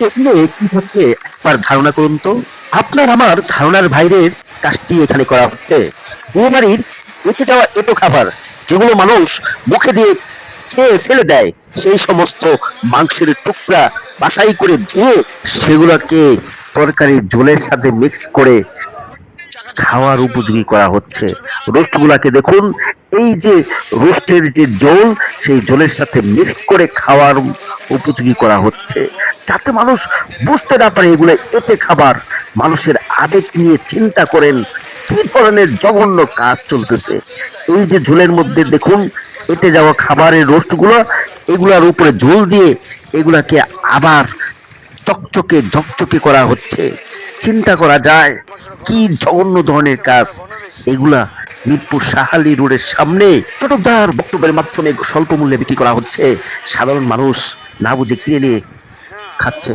এগুলো কি হচ্ছে একবার ধারণা করুন তো। আপনার আমার ধারণার বাইরের কাজটি এখানে করা হচ্ছে। বিয়ে বাড়ির বেঁচে যাওয়া এঁটো খাবার, যেগুলো মানুষ মুখে দিয়ে খেয়ে ফেলে দেয়, সেই সমস্ত মাংসের টুকরা বাছাই করে ধুয়ে সেগুলোকে তরকারির ঝোলের সাথে মিক্স করে খাওয়ার উপযোগী করা হচ্ছে। রোস্ট গুলাকে দেখুন, এই যে রোস্টের যে ঝোল, সেই ঝোলের সাথে মিক্স করে খাওয়ার উপযোগী করা হচ্ছে, যাতে মানুষ বুঝতে না পারে এগুলো এতে খাবার। মানুষের আবেগ নিয়ে চিন্তা করেন কি ধরনের জঘন্য কাজ চলতেছে। এই যে ঝোলের মধ্যে দেখুন এতে যাওয়া খাবারের রোস্ট গুলো, এগুলার উপরে ঝোল দিয়ে এগুলাকে আবার চকচকে ঝকচকে করা হচ্ছে। চিন্তা করা যায় কি জঘন্য ধরনের কাজ এগুলা। মিরপুর শাহালি রোডের সামনে চটকদার বক্তব্যের মাধ্যমে স্বল্প মূল্যে বিক্রি করা হচ্ছে, সাধারণ মানুষ না বুঝে কিনে নিয়ে খাচ্ছে।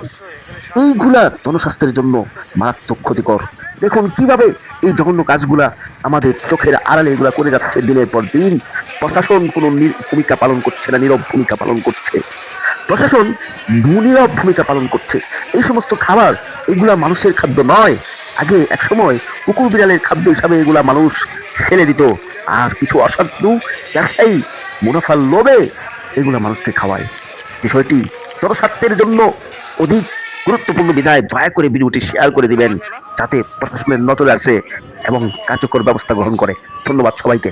এইগুলা জনস্বাস্থ্যের জন্য মারাত্মক ক্ষতিকর। দেখুন কিভাবে এই জঘন্য কাজগুলা আমাদের চোখের আড়ালে এগুলা করে যাচ্ছে দিনের পর দিন। প্রশাসন কোনো ভূমিকা পালন করছে না, নীরব ভূমিকা পালন করছে। প্রশাসন নীরব ভূমিকা পালন করছে। এই সমস্ত খাবার এগুলা মানুষের খাদ্য নয়। আগে এক সময় কুকুর বিড়ালের খাদ্য হিসাবে এগুলা মানুষ ফেলে দিত, আর কিছু অসাধু ব্যবসায়ী মুনাফার লোভে এগুলা মানুষকে খাওয়ায়। বিষয়টি জনস্বার্থের জন্য অধিক গুরুত্বপূর্ণ বিধায় দয়া করে ভিডিওটি শেয়ার করে দিবেন, যাতে প্রশাসনের নজরে আসে এবং কার্যকর ব্যবস্থা গ্রহণ করে। ধন্যবাদ সবাইকে।